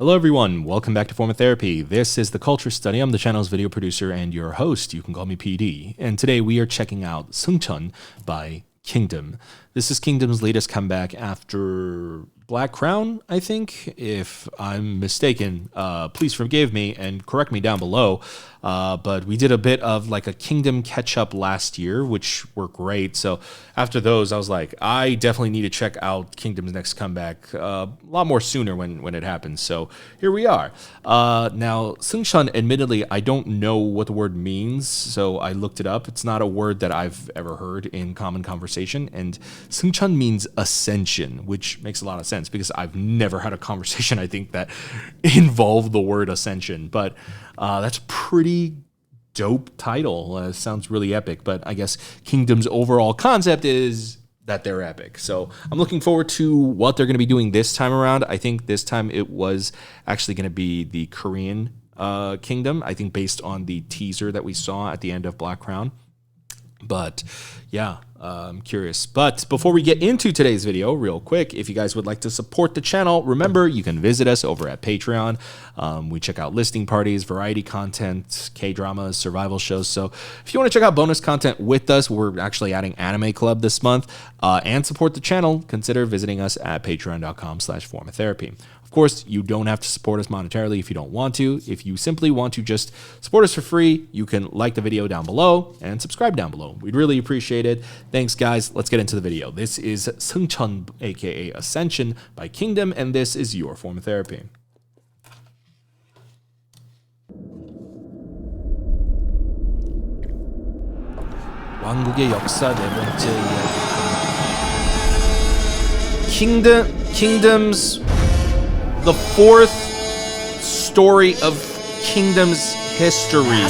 Hello everyone, welcome back to Form of Therapy. This is the Culture Study. I'm the channel's video producer and your host. You can call me PD. And today we are checking out Ascension by Kingdom. This is Kingdom's latest comeback after Black Crown, I think. If I'm mistaken, please forgive me and correct me down below. But we did a bit of like a Kingdom catch-up last year, which were great. So after those, I was like, I definitely need to check out Kingdom's next comeback a lot more sooner when it happens. So here we are. Now, Ascension, admittedly, I don't know what the word means, so I looked it up. It's not a word that I've ever heard in common conversation. And Ascension means ascension, which makes a lot of sense because I've never had a conversation, I think, that involved the word ascension. But that's a pretty dope title. Sounds really epic, but I guess Kingdom's overall concept is that they're epic. So I'm looking forward to what they're going to be doing this time around. I think this time it was actually going to be the Korean Kingdom, I think based on the teaser that we saw at the end of Black Crown. But yeah, I'm curious. But before we get into today's video, real quick, if you guys would like to support the channel, remember you can visit us over at Patreon. We check out listing parties, variety content, K-dramas, survival shows. So if you want to check out bonus content with us, we're actually adding Anime Club this month, and support the channel, consider visiting us at patreon.com/formatherapy. Of course, you don't have to support us monetarily if you don't want to. If you simply want to just support us for free, you can like the video down below and subscribe down below. We'd really appreciate it. Thanks, guys. Let's get into the video. This is Ascension, aka Ascension, by Kingdom, and this is your form of therapy. 왕국의 역사 네 번째 이야기. Kingdom's the fourth story of Kingdom's history.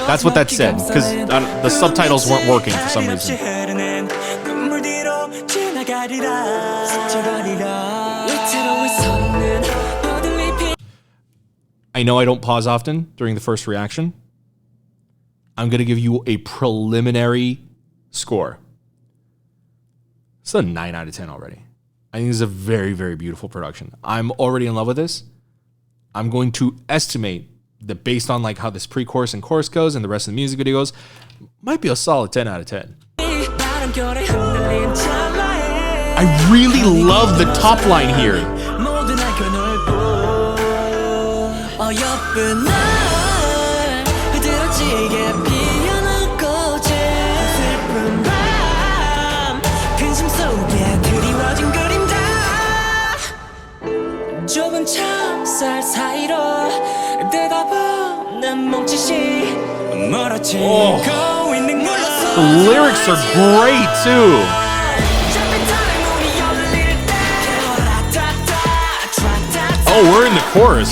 That's what that said, because the subtitles weren't working for some reason. I know I don't pause often during the first reaction. I'm going to give you a preliminary score. It's a 9 out of 10 already. I think this is a very, very beautiful production. I'm already in love with this. I'm going to estimate that based on like how this pre-chorus and chorus goes and the rest of the music video goes, might be a solid 10 out of 10. I really love the top line here. Oh, the lyrics are great too. Oh, we're in the chorus.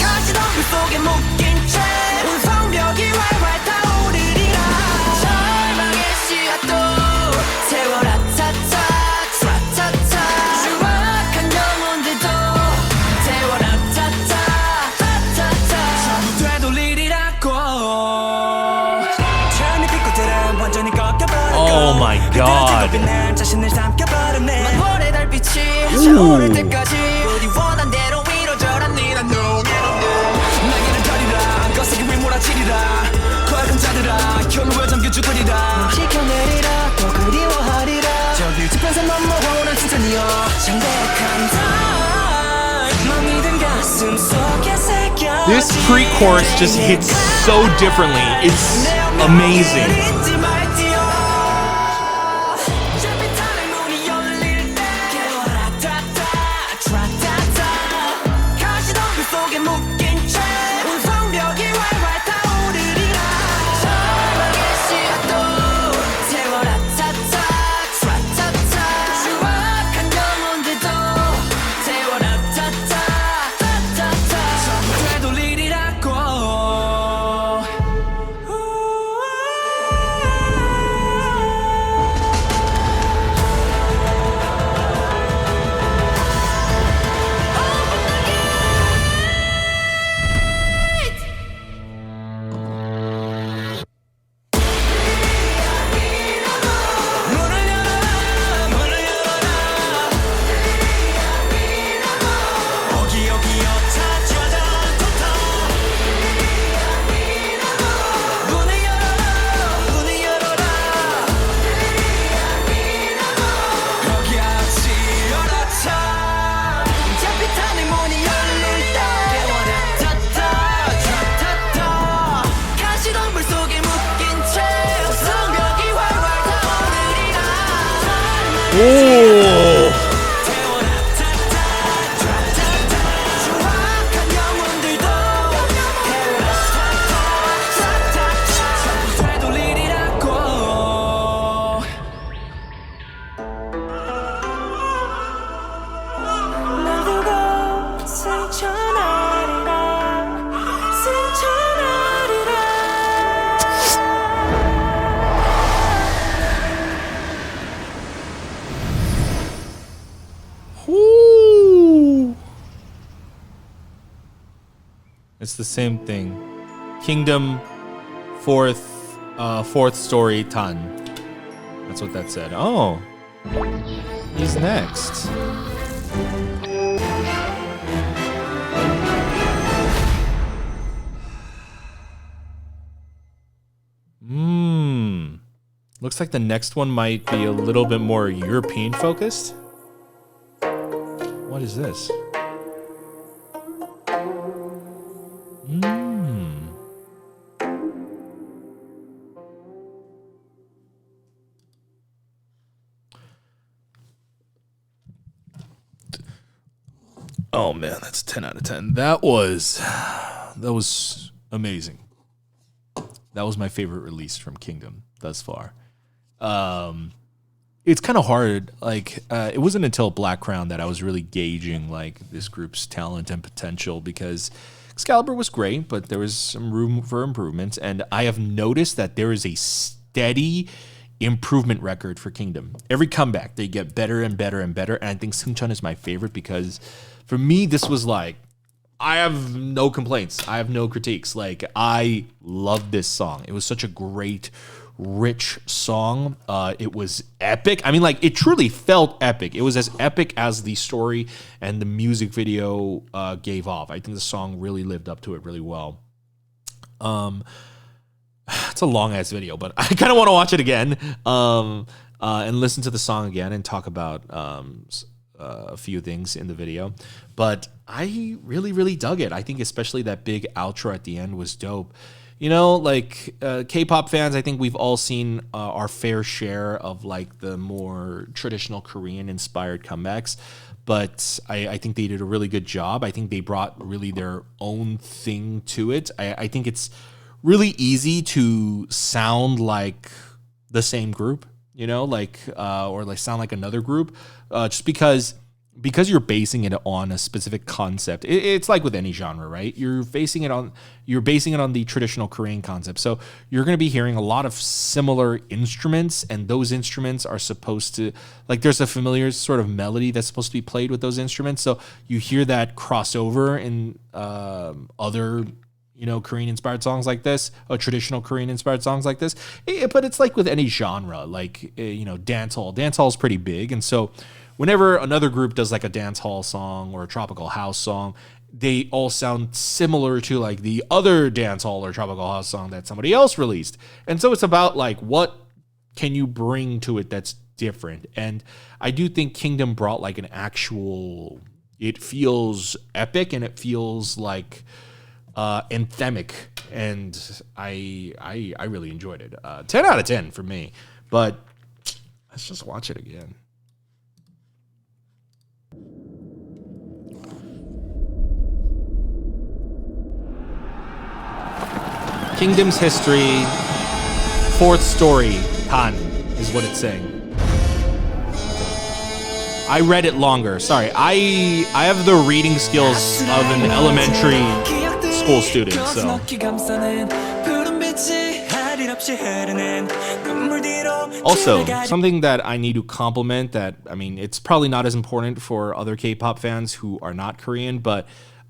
Oh my god. Ooh. This pre-chorus just hits so differently. It's amazing. Oh. It's the same thing. Kingdom, fourth story, Tan. That's what that said. Oh, he's next. Looks like the next one might be a little bit more European focused. What is this? Oh man, that's 10 out of 10. That was amazing. That was my favorite release from Kingdom thus far. It's kind of hard. Like, it wasn't until Black Crown that I was really gauging like this group's talent and potential, because Excalibur was great, but there was some room for improvements. And I have noticed that there is a steady improvement record for Kingdom. Every comeback, they get better and better and better. And I think Seungcheon is my favorite because for me, this was like, I have no complaints. I have no critiques. Like, I love this song. It was such a great, rich song. It was epic. I mean, like, it truly felt epic. It was as epic as the story and the music video gave off. I think the song really lived up to it really well. It's a long ass video, but I kind of want to watch it again and listen to the song again and talk about a few things in the video. But I really, really dug it. I think especially that big outro at the end was dope. You know, like K-pop fans, I think we've all seen our fair share of like the more traditional Korean-inspired comebacks. But I think they did a really good job. I think they brought really their own thing to it. I think it's really easy to sound like the same group, you know, like or like sound like another group, just because you're basing it on a specific concept. It's like with any genre, right? You're basing it on the traditional Korean concept. So you're going to be hearing a lot of similar instruments, and those instruments are supposed to, like, there's a familiar sort of melody that's supposed to be played with those instruments. So you hear that crossover in other, you know, Korean-inspired songs like this, or traditional Korean-inspired songs like this. But it's like with any genre, like, you know, dancehall. Dancehall is pretty big, and so whenever another group does like a dance hall song or a tropical house song, they all sound similar to like the other dance hall or tropical house song that somebody else released. And so it's about like, what can you bring to it that's different? And I do think Kingdom brought like an actual, it feels epic and it feels like anthemic. And I really enjoyed it. 10 out of 10 for me, but let's just watch it again. Kingdom's history, fourth story, Han, is what it's saying. I read it longer. Sorry, I have the reading skills of an elementary school student, so. Also, something that I need to compliment that, I mean, it's probably not as important for other K-pop fans who are not Korean, but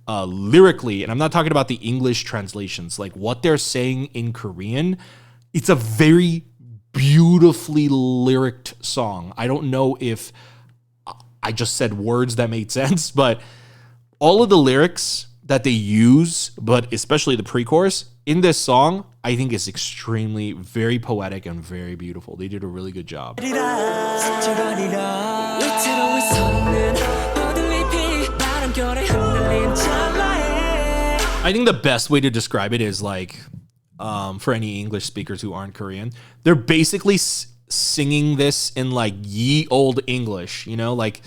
lyrically, and I'm not talking about the English translations, like what they're saying in Korean, it's a very beautifully lyriced song. I don't know if I just said words that made sense, but all of the lyrics that they use, but especially the pre-chorus in this song, I think is extremely, very poetic and very beautiful. They did a really good job. I think the best way to describe it is like, for any English speakers who aren't Korean, they're basically singing this in like ye old English, like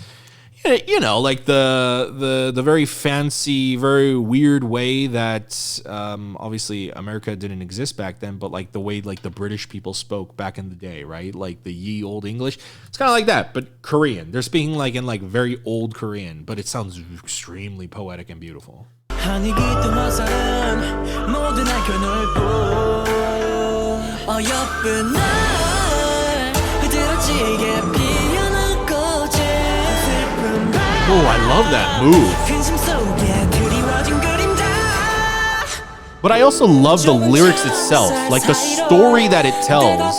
like the very fancy, very weird way that obviously America didn't exist back then, but like the way like the British people spoke back in the day, right? Like the ye old English. It's kind of like that, but Korean. They're speaking like in like very old Korean, but it sounds extremely poetic and beautiful. Oh, I love that move. But I also love the lyrics itself, like the story that it tells.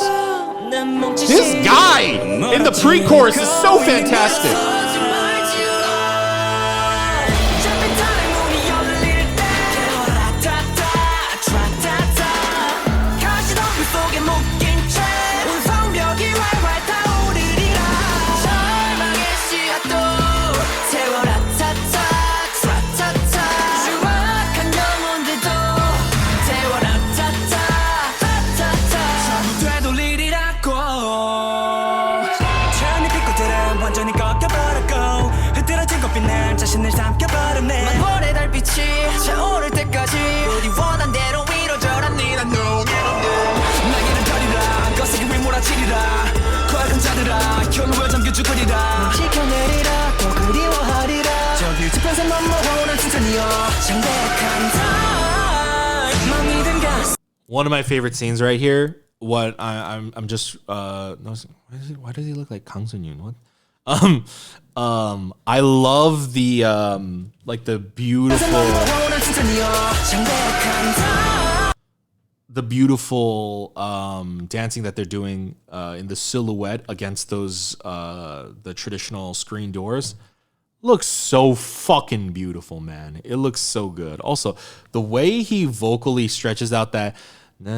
This guy in the pre-chorus is so fantastic. One of my favorite scenes right here. What I'm just why does he look like Kang Sun-yoon? What? I love the like the beautiful dancing that they're doing in the silhouette against those the traditional screen doors. Looks so fucking beautiful, man. It looks so good. Also, the way he vocally stretches out that I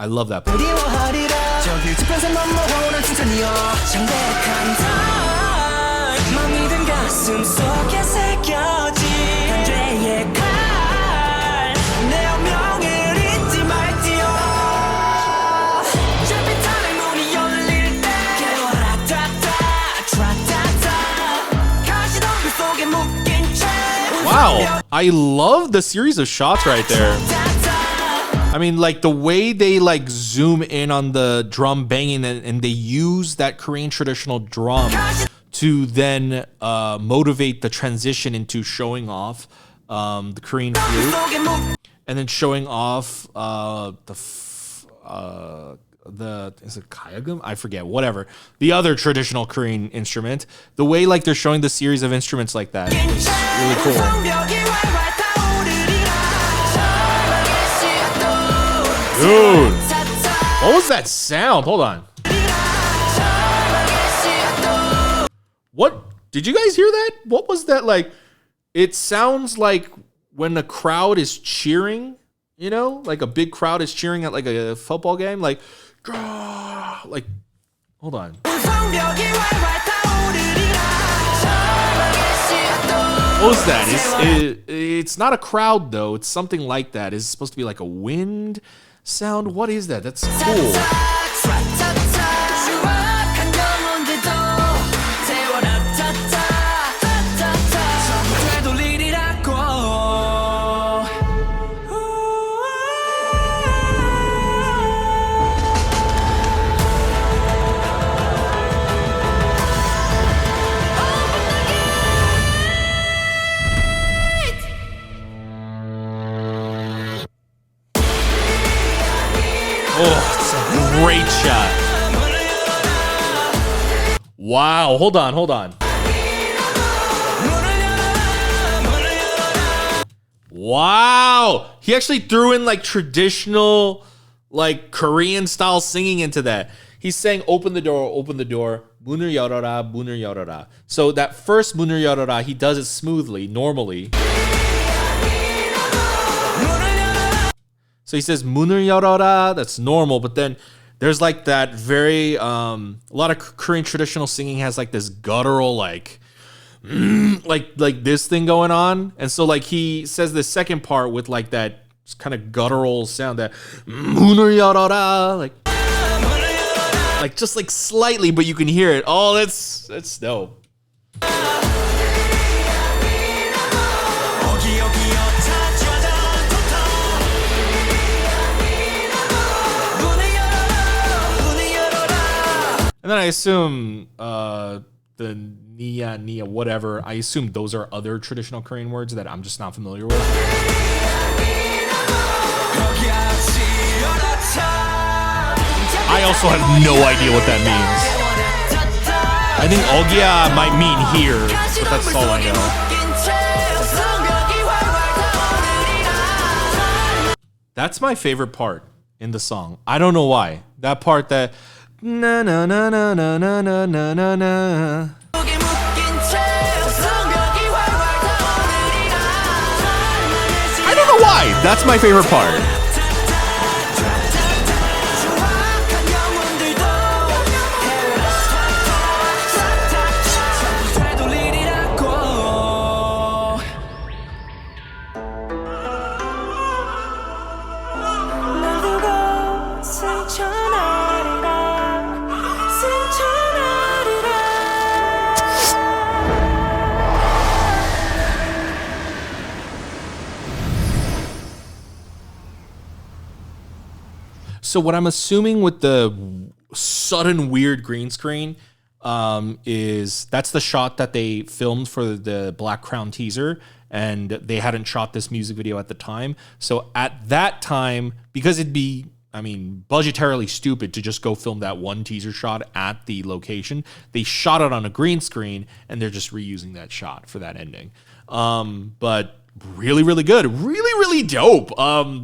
love that part. Wow, I love the series of shots right there. I mean, like the way they like zoom in on the drum banging and they use that Korean traditional drum to then motivate the transition into showing off the Korean flute and then showing off is it kayagum? I forget, whatever. The other traditional Korean instrument. The way like they're showing the series of instruments like that is really cool. Dude, what was that sound? Hold on. What? Did you guys hear that? What was that like? It sounds like when a crowd is cheering, like a big crowd is cheering at like a football game, like, hold on. What was that? It's not a crowd though. It's something like that. It's supposed to be like a wind sound. What is that? That's cool. Oh, it's a great shot. Wow, hold on. Wow, he actually threw in like traditional, like Korean style singing into that. He's saying, open the door, 문을 열어라, 문을 열어라. So that first 문을 열어라, he does it smoothly, normally. So he says 문을 열어라, that's normal, but then there's like that very a lot of Korean traditional singing has like this guttural like this thing going on, and so like he says the second part with like that kind of guttural sound, that 문을 열어라, like like just like slightly, but you can hear it. Oh, that's dope. And then I assume the Nia whatever, I assume those are other traditional Korean words that I'm just not familiar with. I also have no idea what that means. I think Ogya might mean here, but that's all I know. That's my favorite part in the song. I don't know why. That part that na na na na na na na na na na. I don't know why. That's my favorite part. So what I'm assuming with the sudden weird green screen is that's the shot that they filmed for the Black Crown teaser, and they hadn't shot this music video at the time. So at that time, because it'd be, I mean, budgetarily stupid to just go film that one teaser shot at the location, they shot it on a green screen, and they're just reusing that shot for that ending. But really, really good. Really, really dope.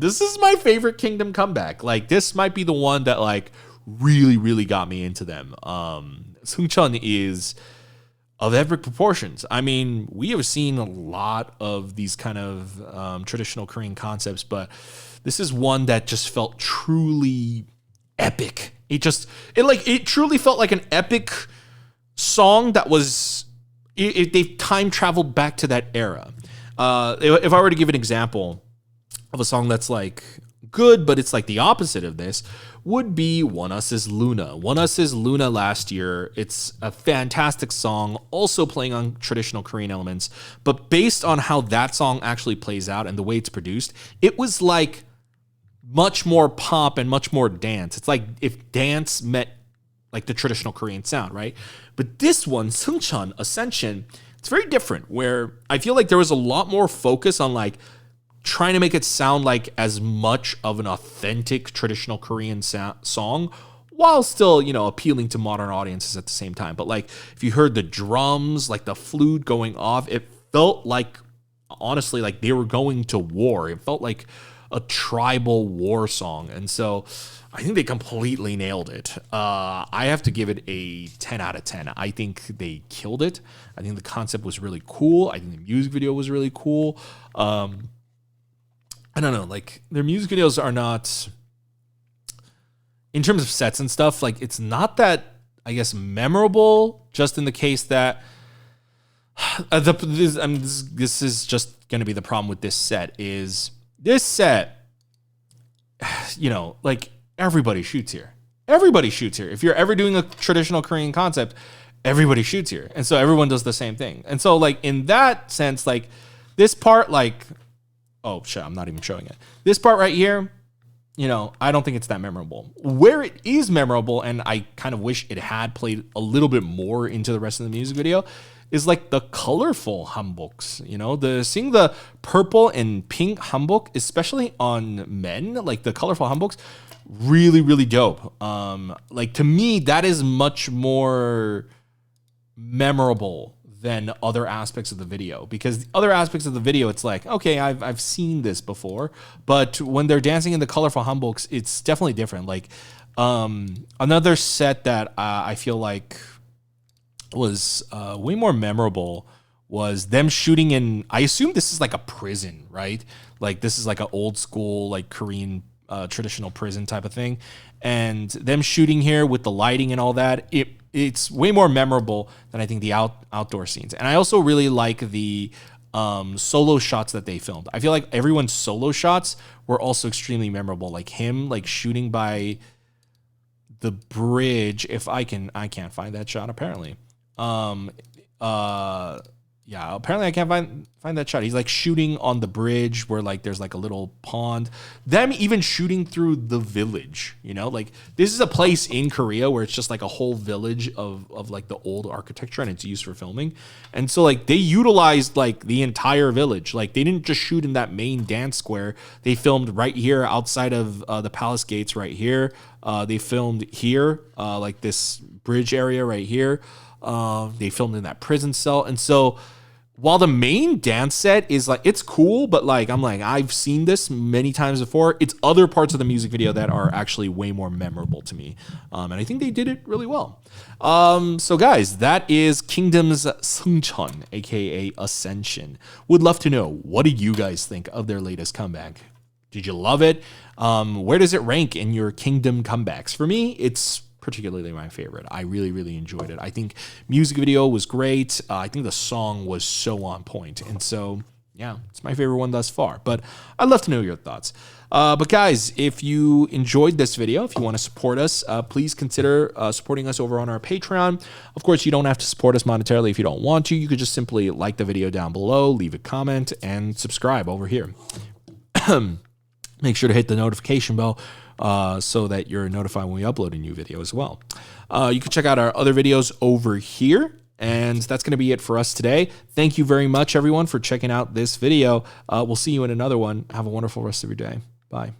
This is my favorite Kingdom comeback. Like, this might be the one that, like, really, really got me into them. Seungcheon is of epic proportions. I mean, we have seen a lot of these kind of traditional Korean concepts, but this is one that just felt truly epic. It truly felt like an epic song that was, they've time traveled back to that era. If I were to give an example of a song that's like good, but it's like the opposite of this, would be One Us is Luna. One Us is Luna last year. It's a fantastic song, also playing on traditional Korean elements, but based on how that song actually plays out and the way it's produced, it was like much more pop and much more dance. It's like if dance met like the traditional Korean sound, right? But this one, Seungcheon, Ascension, it's very different, where I feel like there was a lot more focus on like trying to make it sound like as much of an authentic traditional Korean song while still, you know, appealing to modern audiences at the same time. But like if you heard the drums, like the flute going off, it felt like, honestly, like they were going to war. It felt like a tribal war song. And so I think they completely nailed it. I have to give it a 10 out of 10. I think they killed it. I think the concept was really cool. I think the music video was really cool. I don't know, like their music videos are not, in terms of sets and stuff, like it's not that, I guess, memorable, just in the case that this is just going to be the problem with this set, is this set, you know, like everybody shoots here. Everybody shoots here. If you're ever doing a traditional Korean concept, everybody shoots here. And so everyone does the same thing. And so like in that sense, like this part, like, oh shit, I'm not even showing it. This part right here, you know, I don't think it's that memorable. Where it is memorable, and I kind of wish it had played a little bit more into the rest of the music video, is like the colorful hanboks, you know, seeing the purple and pink hanbok, especially on men, like the colorful hanboks, really, really dope. Like to me, that is much more memorable than other aspects of the video, because the other aspects of the video, it's like, okay, I've seen this before, but when they're dancing in the colorful hanboks, it's definitely different. Like another set that I feel like was way more memorable was them shooting in, I assume this is like a prison, right? Like this is like an old school, like Korean traditional prison type of thing. And them shooting here with the lighting and all that, it's way more memorable than I think the outdoor scenes. And I also really like the solo shots that they filmed. I feel like everyone's solo shots were also extremely memorable. Like him, like shooting by the bridge. If I can't find that shot apparently. Yeah, apparently I can't find that shot. He's like shooting on the bridge where like there's like a little pond. Them even shooting through the village, you know? Like this is a place in Korea where it's just like a whole village of like the old architecture and it's used for filming. And so like they utilized like the entire village. Like they didn't just shoot in that main dance square. They filmed right here outside of the palace gates right here. They filmed here, like this bridge area right here. They filmed in that prison cell. And so while the main dance set is like, it's cool, but like, I'm like, I've seen this many times before. It's other parts of the music video that are actually way more memorable to me. And I think they did it really well. So guys, that is Kingdom's Seungcheon, aka Ascension. Would love to know, what do you guys think of their latest comeback? Did you love it? Where does it rank in your Kingdom comebacks? For me, it's particularly my favorite. I really, really enjoyed it. I think music video was great. I think the song was so on point. And so, yeah, it's my favorite one thus far. But I'd love to know your thoughts. But guys, if you enjoyed this video, if you want to support us, please consider supporting us over on our Patreon. Of course, you don't have to support us monetarily if you don't want to. You could just simply like the video down below, leave a comment, and subscribe over here. Make sure to hit the notification bell so that you're notified when we upload a new video as well. You can check out our other videos over here. And that's going to be it for us today. Thank you very much, everyone, for checking out this video. We'll see you in another one. Have a wonderful rest of your day. Bye.